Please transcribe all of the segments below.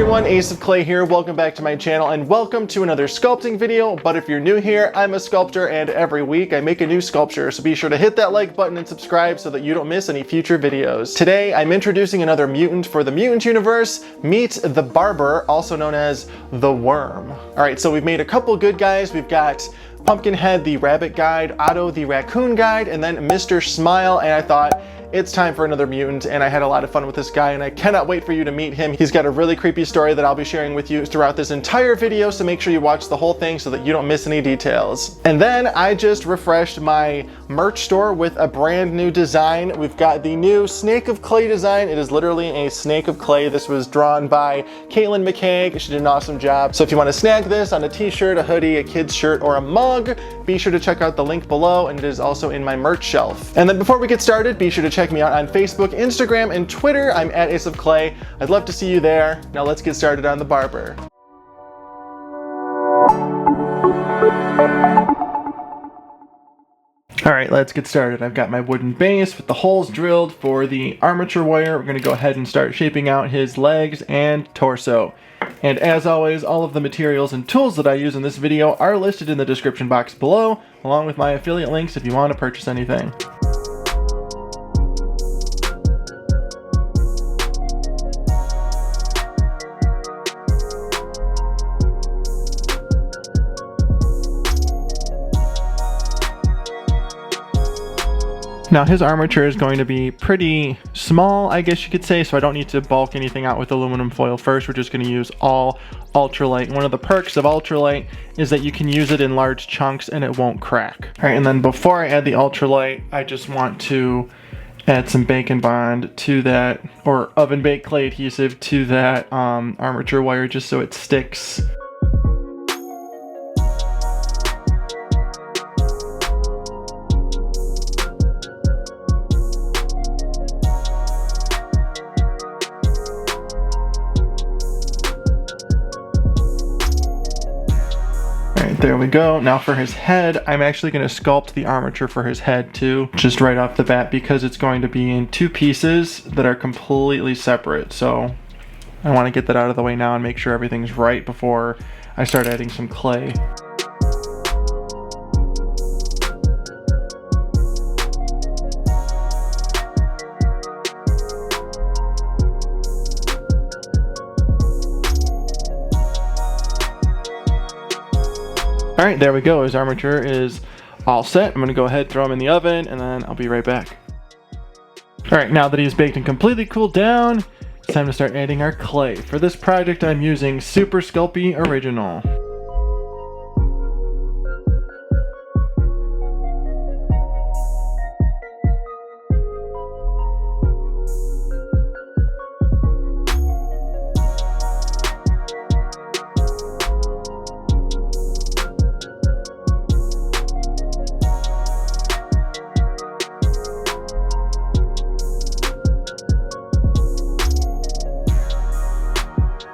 everyone, Ace of Clay here. Welcome back to my channel and welcome to another sculpting video. But if you're new here, I'm a sculptor and every week I make a new sculpture, so be sure to hit that like button and subscribe so that you don't miss any future videos. Today I'm introducing another mutant for the mutant universe. Meet the Barber, also known as the Worm. Alright, so we've made a couple good guys. We've got Pumpkinhead the Rabbit Guide, Otto the Raccoon Guide, and then Mr. Smile, and I thought it's time for another mutant, and I had a lot of fun with this guy and I cannot wait for you to meet him. He's got a really creepy story that I'll be sharing with you throughout this entire video, so make sure you watch the whole thing so that you don't miss any details. And then I just refreshed my merch store with a brand new design. We've got the new Snake of Clay design. It is literally a snake of clay. This was drawn by Caitlin McCaig. She did an awesome job. So if you want to snag this on a t-shirt, a hoodie, a kid's shirt, or a mug, be sure to check out the link below, and it is also in my merch shelf. And then before we get started, be sure to check me out on Facebook, Instagram, and Twitter. I'm at Ace of Clay. I'd love to see you there. Now let's get started on the Barber. Alright, let's get started. I've got my wooden base with the holes drilled for the armature wire. We're going to go ahead and start shaping out his legs and torso. And as always, all of the materials and tools that I use in this video are listed in the description box below, along with my affiliate links if you want to purchase anything. Now his armature is going to be pretty small, I guess you could say, so I don't need to bulk anything out with aluminum foil first. We're just going to use all ultralight. One of the perks of ultralight is that you can use it in large chunks and it won't crack. Alright, and then before I add the ultralight, I just want to add some Bacon Bond to that, or oven baked clay adhesive to that armature wire, just so it sticks. There we go. Now for his head, I'm actually going to sculpt the armature for his head too, just right off the bat, because it's going to be in two pieces that are completely separate. So I want to get that out of the way now and make sure everything's right before I start adding some clay. Alright, there we go. His armature is all set. I'm going to go ahead, throw him in the oven, and then I'll be right back. Alright, now that he's baked and completely cooled down, it's time to start adding our clay. For this project, I'm using Super Sculpey Original.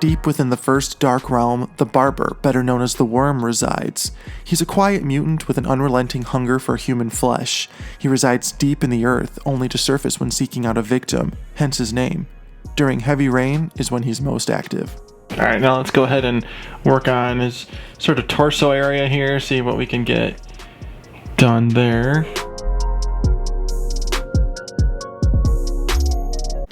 Deep within the first dark realm, the Barber, better known as the Worm, resides. He's a quiet mutant with an unrelenting hunger for human flesh. He resides deep in the earth, only to surface when seeking out a victim, hence his name. During heavy rain is when he's most active. Alright, now let's go ahead and work on his sort of torso area here, see what we can get done there.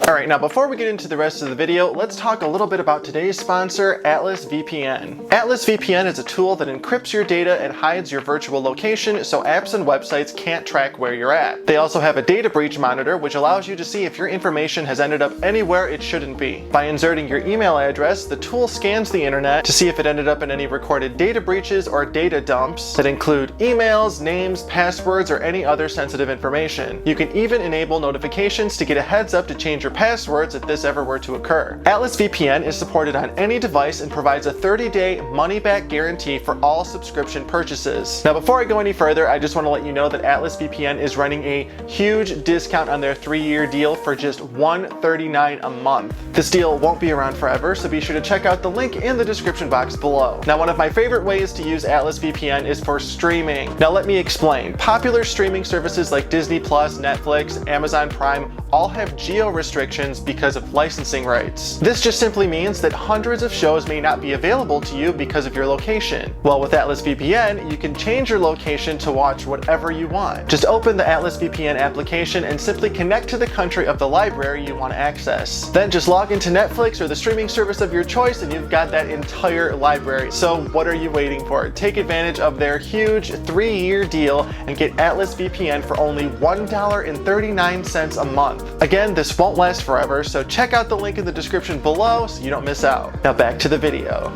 Alright, now before we get into the rest of the video, let's talk a little bit about today's sponsor, Atlas VPN. Atlas VPN is a tool that encrypts your data and hides your virtual location so apps and websites can't track where you're at. They also have a data breach monitor, which allows you to see if your information has ended up anywhere it shouldn't be. By inserting your email address, the tool scans the internet to see if it ended up in any recorded data breaches or data dumps that include emails, names, passwords, or any other sensitive information. You can even enable notifications to get a heads up to change your passwords if this ever were to occur. Atlas VPN is supported on any device and provides a 30-day money-back guarantee for all subscription purchases. Now before I go any further, I just want to let you know that Atlas VPN is running a huge discount on their 3-year deal for just $139 a month. This deal won't be around forever, so be sure to check out the link in the description box below. Now one of my favorite ways to use Atlas VPN is for streaming. Now let me explain. Popular streaming services like Disney+, Netflix, Amazon Prime all have geo restrictions restrictions because of licensing rights. This just simply means that hundreds of shows may not be available to you because of your location. Well, with Atlas VPN, you can change your location to watch whatever you want. Just open the Atlas VPN application and simply connect to the country of the library you want to access. Then just log into Netflix or the streaming service of your choice and you've got that entire library. So what are you waiting for? Take advantage of their huge 3-year deal and get Atlas VPN for only $1.39 a month. Again, this won't last forever, so check out the link in the description below so you don't miss out. Now back to the video.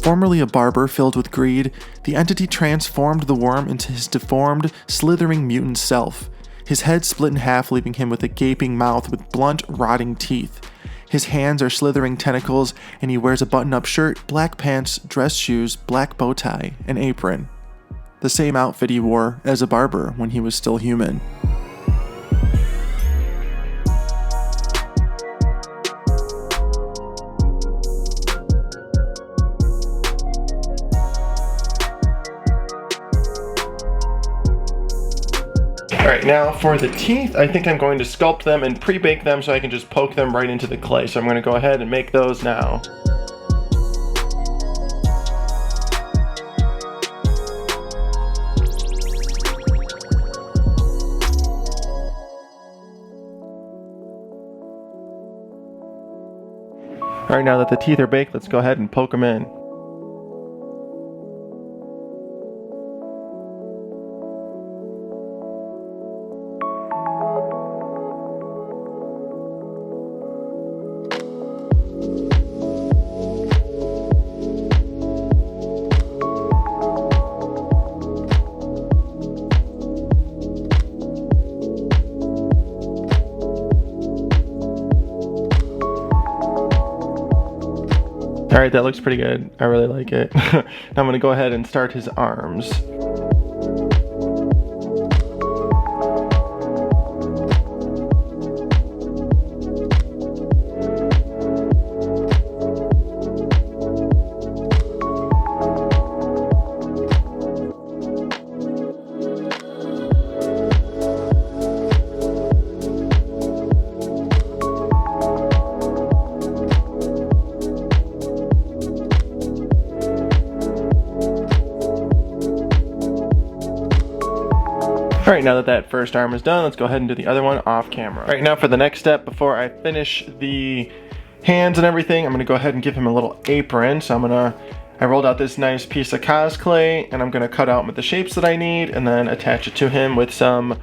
Formerly a barber filled with greed, the entity transformed the worm into his deformed, slithering mutant self. His head split in half, leaving him with a gaping mouth with blunt, rotting teeth. His hands are slithering tentacles, and he wears a button-up shirt, black pants, dress shoes, black bow tie, and apron. The same outfit he wore as a barber when he was still human. Alright, now for the teeth, I think I'm going to sculpt them and pre-bake them so I can just poke them right into the clay. So I'm going to go ahead and make those now. Alright, now that the teeth are baked, let's go ahead and poke them in. Alright, that looks pretty good. I really like it. Now I'm going to go ahead and start his arms. Alright, now that that first arm is done, let's go ahead and do the other one off camera. Alright, now for the next step, before I finish the hands and everything, I'm gonna go ahead and give him a little apron. So I rolled out this nice piece of cosplay, and I'm gonna cut out with the shapes that I need and then attach it to him with some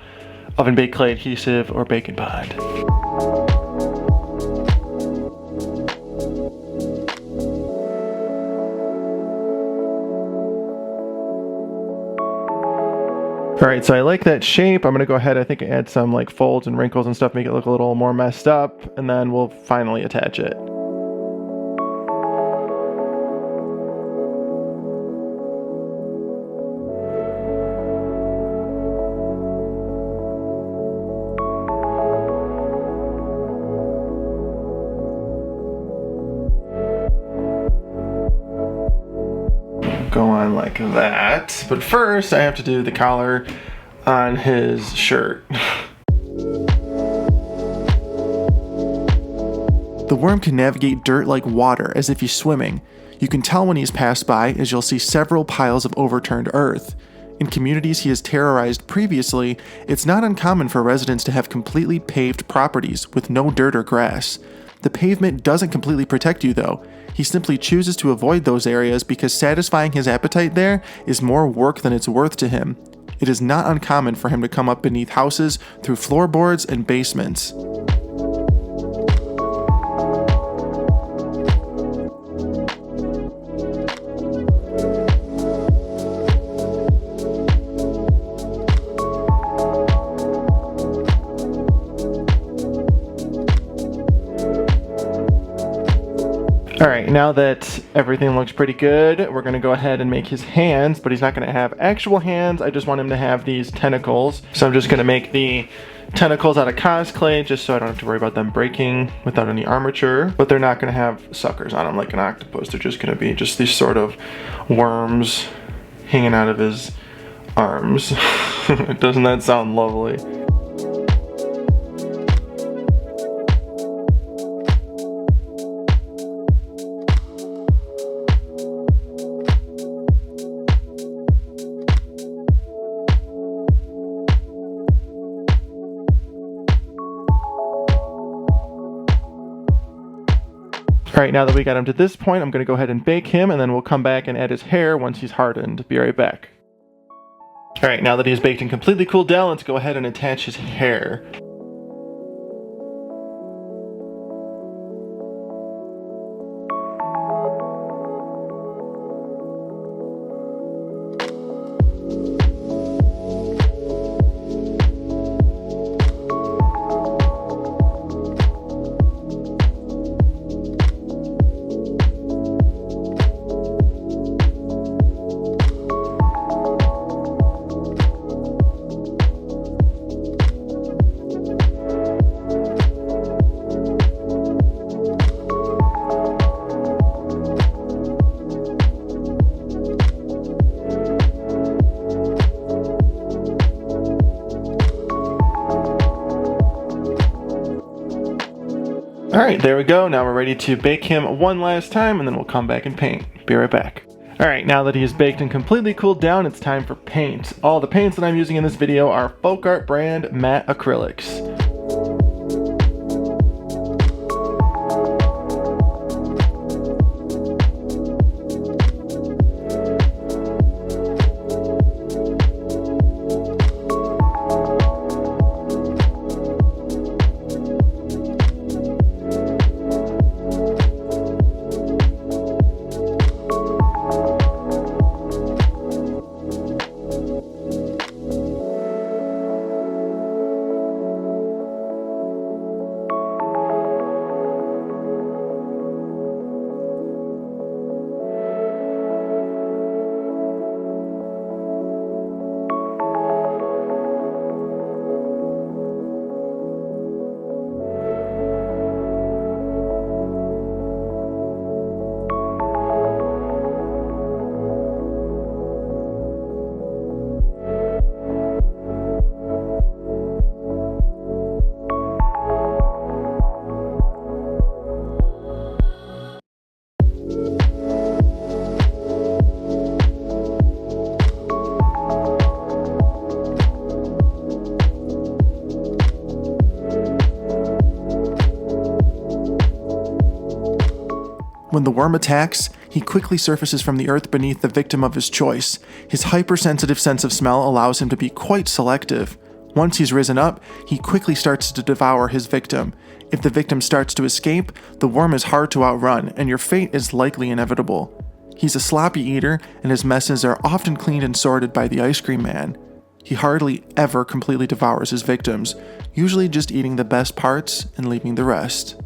oven baked clay adhesive or baking pad. All right, so I like that shape. I'm gonna go ahead, I think add some like folds and wrinkles and stuff, make it look a little more messed up, and then we'll finally attach it. Go on like that, but first I have to do the collar on his shirt. The worm can navigate dirt like water as if he's swimming. You can tell when he's passed by as you'll see several piles of overturned earth. In communities he has terrorized previously, it's not uncommon for residents to have completely paved properties with no dirt or grass. The pavement doesn't completely protect you though. He simply chooses to avoid those areas because satisfying his appetite there is more work than it's worth to him. It is not uncommon for him to come up beneath houses, through floorboards and basements. Alright, now that everything looks pretty good, we're going to go ahead and make his hands, but he's not going to have actual hands. I just want him to have these tentacles. So I'm just going to make the tentacles out of cosplay just so I don't have to worry about them breaking without any armature. But they're not going to have suckers on them like an octopus. They're just going to be just these sort of worms hanging out of his arms. Doesn't that sound lovely? Alright, now that we got him to this point, I'm going to go ahead and bake him, and then we'll come back and add his hair once he's hardened. Be right back. Alright, now that he's baked and completely cooled down, let's go ahead and attach his hair. Alright, there we go. Now we're ready to bake him one last time, and then we'll come back and paint. Be right back. Alright, now that he is baked and completely cooled down, it's time for paint. All the paints that I'm using in this video are Folk Art brand matte acrylics. When the worm attacks, he quickly surfaces from the earth beneath the victim of his choice. His hypersensitive sense of smell allows him to be quite selective. Once he's risen up, he quickly starts to devour his victim. If the victim starts to escape, the worm is hard to outrun, and your fate is likely inevitable. He's a sloppy eater, and his messes are often cleaned and sorted by the ice cream man. He hardly ever completely devours his victims, usually just eating the best parts and leaving the rest.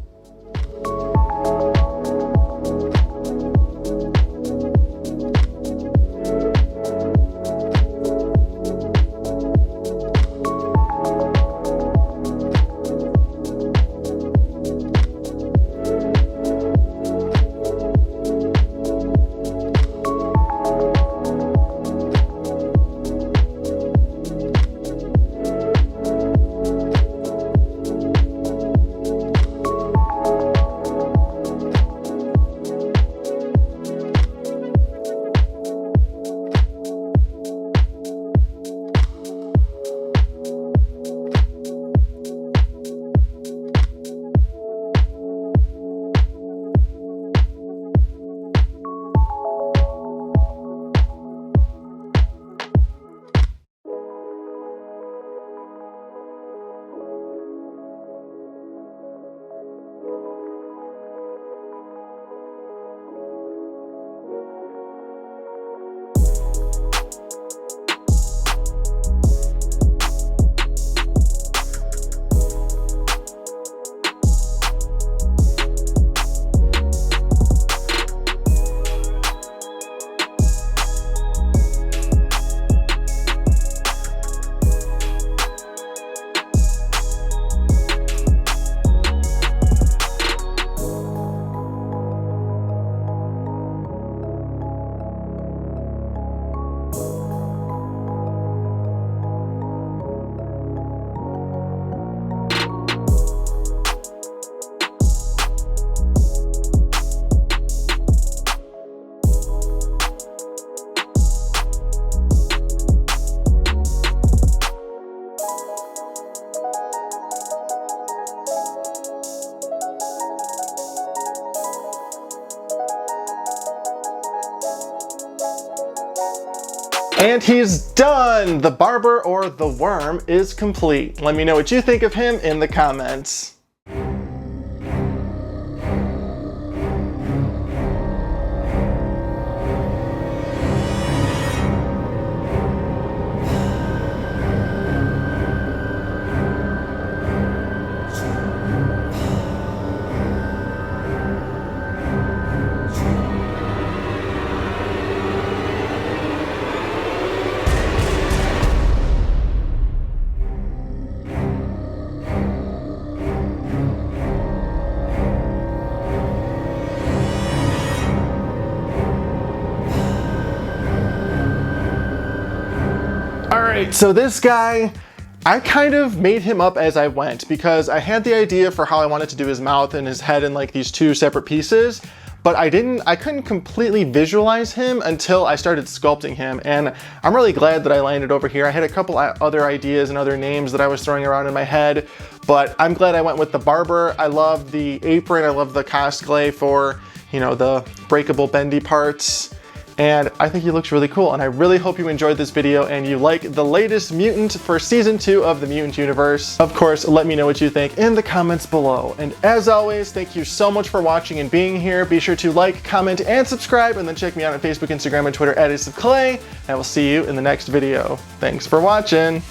And he's done! The barber or the worm is complete. Let me know what you think of him in the comments. Alright, so this guy, I kind of made him up as I went because I had the idea for how I wanted to do his mouth and his head in like these two separate pieces, but I couldn't completely visualize him until I started sculpting him, and I'm really glad that I landed over here. I had a couple other ideas and other names that I was throwing around in my head, but I'm glad I went with the barber. I love the apron, I love the cosplay for, you know, the breakable bendy parts. And I think he looks really cool, and I really hope you enjoyed this video and you like the latest mutant for season 2 of the Mutant Universe. Of course, let me know what you think in the comments below. And as always, thank you so much for watching and being here. Be sure to like, comment, and subscribe, and then check me out on Facebook, Instagram, and Twitter at SCPs. I will see you in the next video. Thanks for watching.